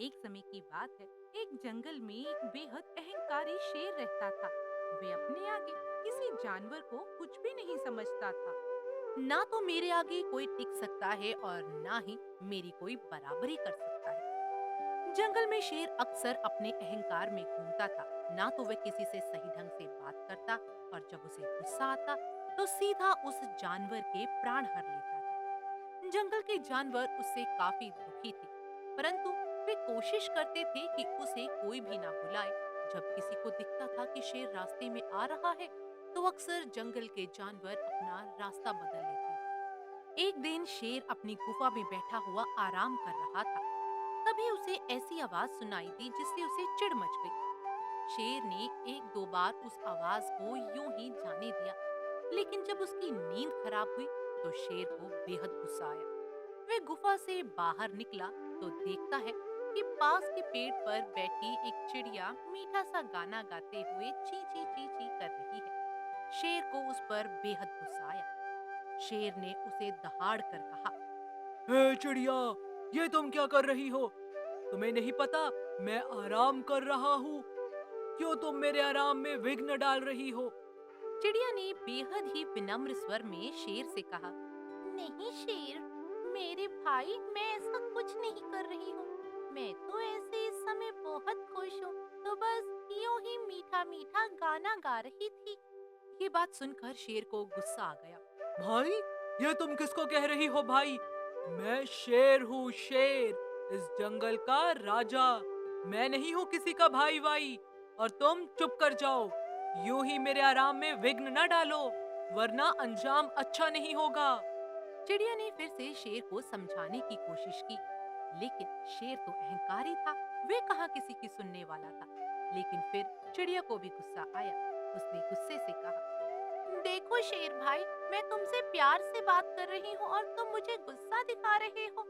एक समय की बात है। एक जंगल में एक बेहद अहंकारी शेर रहता था। वे अपने आगे किसी जानवर को कुछ भी नहीं समझता था। ना तो मेरे आगे कोई टिक सकता है और ना ही मेरी कोई बराबरी कर सकता है। जंगल में शेर अक्सर अपने अहंकार में घूमता था। ना तो वह किसी से सही ढंग से बात करता और जब उसे गुस्सा आता तो सीधा उस जानवर के प्राण हर लेता था। जंगल के जानवर उससे काफी दुखी थे, परंतु वे कोशिश करते थे कि उसे कोई भी ना बुलाए। जब किसी को दिखता था कि शेर रास्ते में आ रहा है, तो अक्सर जंगल के जानवर अपना रास्ता बदल लेते थे। एक दिन शेर अपनी गुफा में बैठा हुआ आराम कर रहा था। तभी उसे ऐसी आवाज सुनाई दी जिससे उसे चिढ़ मच गई। शेर ने एक दो बार उस आवाज को यूं ही जाने दिया, लेकिन जब उसकी नींद खराब हुई तो शेर को बेहद गुस्सा आया। वह गुफा से बाहर निकला तो देखता है कि पास के पेड़ पर बैठी एक चिड़िया मीठा सा गाना गाते हुए ची ची ची ची कर रही है। शेर को उस पर बेहद गुस्सा आया। शेर ने उसे दहाड़ कर कहा, हे चिड़िया, ये तुम क्या कर रही हो? तुम्हें नहीं पता मैं आराम कर रहा हूँ। क्यों तुम मेरे आराम में विघ्न डाल रही हो? चिड़िया ने बेहद ही विनम्र स्वर में शेर से कहा, नहीं शेर, मेरे भाई, मैं ऐसा कुछ नहीं कर रही हूँ। मैं तो ऐसे इस समय बहुत खुश हूँ, तो बस यूं ही मीठा मीठा गाना गा रही थी। ये बात सुनकर शेर को गुस्सा आ गया। भाई, ये तुम किसको कह रही हो भाई? मैं शेर हूँ, शेर, इस जंगल का राजा। मैं नहीं हूँ किसी का भाई वाई। और तुम चुप कर जाओ। यूं ही मेरे आराम में विघ्न न डालो, वरना अंजाम अच्छा नहीं होगा। चिड़िया ने फिर से शेर को समझाने की कोशिश की, लेकिन शेर तो अहंकारी था। वे कहाँ किसी की सुनने वाला था। लेकिन फिर चिड़िया को भी गुस्सा आया। उसने गुस्से से कहा, देखो शेर भाई, मैं तुमसे प्यार से बात कर रही हूँ और तुम मुझे गुस्सा दिखा रहे हो।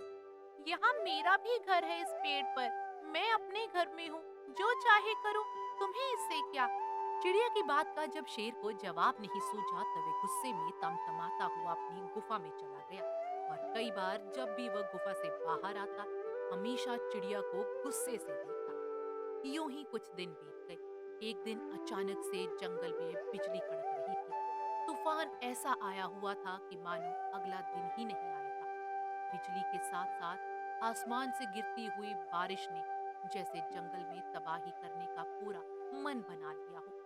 यहाँ मेरा भी घर है इस पेड़ पर। मैं अपने घर में हूँ, जो चाहे करूँ, तुम्हें इससे क्या। चिड़िया की बात का जब शेर को जवाब नहीं सूझा तब वे गुस्से में तमतमाता हुआ अपनी गुफा में चला गया। और कई बार जब भी वह गुफा से बाहर आता, हमेशा चिड़िया को गुस्से से देखता। यूं ही कुछ दिन बीत गए। एक दिन अचानक से जंगल में बिजली कड़क रही थी। तूफान ऐसा आया हुआ था कि मानो अगला दिन ही नहीं आएगा। बिजली के साथ साथ आसमान से गिरती हुई बारिश ने जैसे जंगल में तबाही करने का पूरा मन बना लिया हो।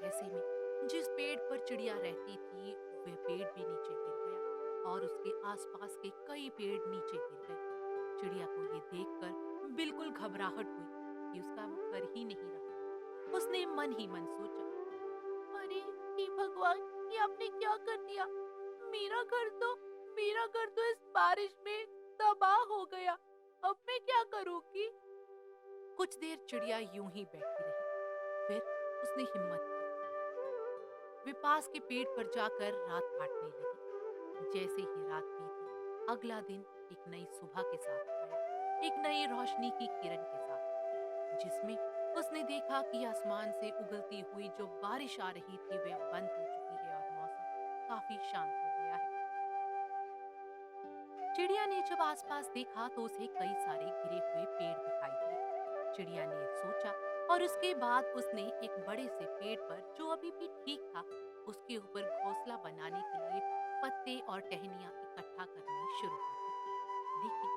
ऐसे में जिस पेड़ पर चिड़िया रहती थी, वह पेड़ भी नीचे गिर गया और उसके आसपास के कई पेड़ नीचे गिर गए। चिड़िया को ये देखकर बिल्कुल घबराहट हुई कि उसका वो घर ही नहीं रहा। उसने मन ही मन सोचा, अरे हे भगवान, ये आपने क्या कर दिया। मेरा घर तो मेरा घर तो इस बारिश में तबाह हो गया। अब मैं क्या करूंगी। कुछ देर चिड़िया यूं ही बैठी रही। फिर उसने हिम्मत की। वे पास के पेड़ पर जाकर रात काटने लगी। जैसे ही रात बीती, अगला दिन एक नई सुबह के साथ आया, एक नई रोशनी की किरण के साथ, जिसमें उसने देखा कि आसमान से उगलती हुई जो बारिश आ रही थी वह बंद हो चुकी है और मौसम काफी शांत हो गया है। चिड़िया ने जब आसपास देखा तो उसे कई सारे गिरे हुए पेड़ दिखाई दिए। चिड़िया ने सोचा और उसके बाद उसने एक बड़े से पेड़ पर, जो अभी भी ठीक था, उसके ऊपर घोंसला बनाने के लिए पत्ते और टहनियां इकट्ठा करनी शुरू कर दी। लेकिन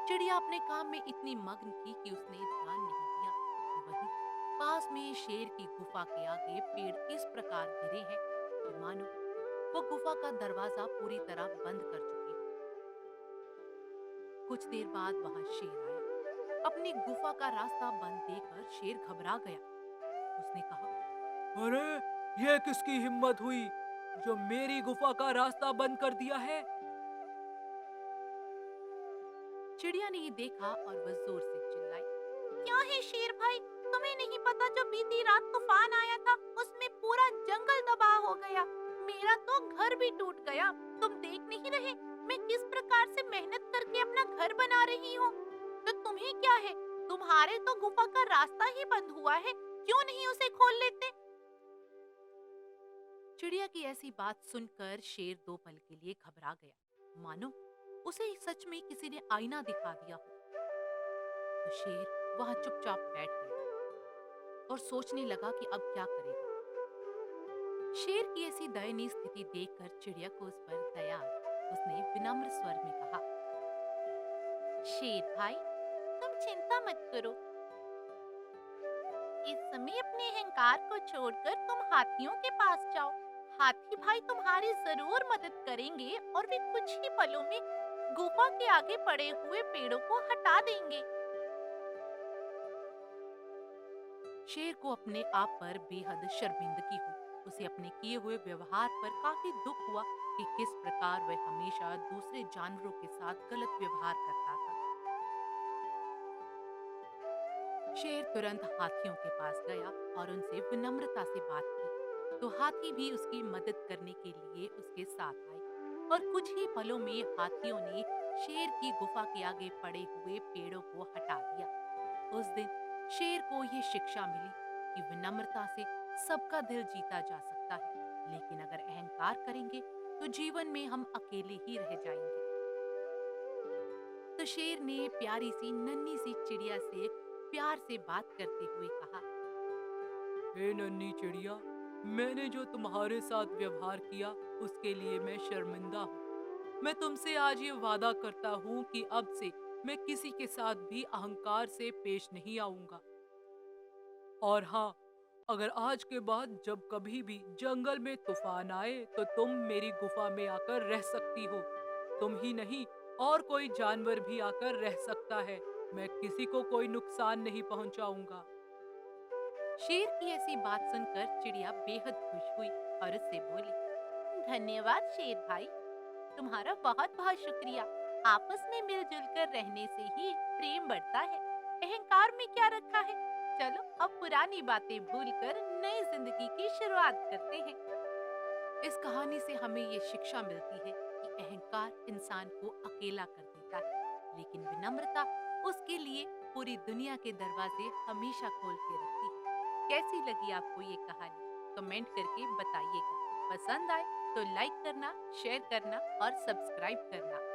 चिड़िया अपने काम में इतनी मग्न थी कि उसने ध्यान नहीं दिया कि वहीं पास में शेर की गुफा के आगे पेड़ इस प्रकार गिरे हैं कि मानो वो गुफा का दरवाजा पूरी तरह बंद कर चुके हो। कुछ देर बाद वहां शेर आया। अपनी गुफा का रास्ता बंद देखकर शेर घबरा गया। उसने कहा, अरे, ये किसकी हिम्मत हुई जो मेरी गुफा का रास्ता बंद कर दिया है? चिड़िया ने ही देखा और वह जोर से चिल्लाई, क्या है शेर भाई, तुम्हें नहीं पता जो बीती रात तूफान आया था उसमें पूरा जंगल तबाह हो गया। मेरा तो घर भी टूट गया। तुम देख नहीं रहे मैं किस प्रकार से मेहनत करके अपना घर बना रही हूँ। तो तुम्हें क्या है, तुम्हारे तो गुफा का रास्ता ही बंद हुआ है, क्यों नहीं उसे खोल लेते। चिड़िया की ऐसी बात सुनकर शेर दो पल के लिए घबरा गया, मानो उसे सच में किसी ने आईना दिखा दिया हो। तो शेर वहां चुपचाप बैठ गया और सोचने लगा कि अब क्या करेगा। शेर की ऐसी दयनीय स्थिति देखकर चिड़िया को उस पर दया आई। उसने विनम्र स्वर में कहा, शेर भाई, तुम चिंता मत करो। इस समय अपने अहंकार को छोड़कर तुम हाथियों के पास जाओ। हाथी भाई तुम्हारी जरूर मदद करेंगे और वे कुछ ही पलों में गुफा के आगे पड़े हुए पेड़ों को हटा देंगे। शेर को अपने आप पर बेहद शर्मिंदगी हुई। उसे अपने किए हुए व्यवहार पर काफी दुख हुआ कि किस प्रकार वह हमेशा दूसरे जानवरों के साथ गलत व्यवहार करता था। शेर तुरंत हाथियों के पास गया और उनसे विनम्रता से बात की, तो हाथी भी उसकी मदद करने के लिए उसके साथ आए और कुछ ही पलों में हाथियों ने शेर की गुफा के आगे पड़े हुए पेड़ों को हटा दिया। उस दिन शेर को ये शिक्षा मिली कि विनम्रता से सबका दिल जीता जा सकता है, लेकिन अगर अहंकार करेंगे तो जीवन में हम अकेले ही रह जाएंगे। तो शेर ने प्यारी सी नन्ही सी चिड़िया से प्यार से बात करते हुए कहा, हे नन्ही चिड़िया, मैंने जो तुम्हारे साथ व्यवहार किया उसके लिए मैं शर्मिंदा हूँ। मैं तुमसे आज ये वादा करता हूँ कि अब से मैं किसी के साथ भी अहंकार से पेश नहीं आऊंगा। और हाँ, अगर आज के बाद जब कभी भी जंगल में तूफान आए तो तुम मेरी गुफा में आकर रह सकती हो। तुम ही नहीं, और कोई जानवर भी आकर रह सकता है। मैं किसी को कोई नुकसान नहीं पहुंचाऊंगा। शेर की ऐसी बात सुनकर चिड़िया बेहद खुश हुई और उससे बोली, धन्यवाद शेर भाई, तुम्हारा बहुत बहुत शुक्रिया। आपस में मिलजुल कर रहने से ही प्रेम बढ़ता है। अहंकार में क्या रखा है। चलो अब पुरानी बातें भूलकर नई जिंदगी की शुरुआत करते हैं। इस कहानी से हमें ये शिक्षा मिलती है कि अहंकार इंसान को अकेला कर देता है, लेकिन विनम्रता उसके लिए पूरी दुनिया के दरवाजे हमेशा खोल के रखती है। कैसी लगी आपको ये कहानी? कमेंट करके बताइएगा। पसंद आए तो लाइक करना, शेयर करना और सब्सक्राइब करना।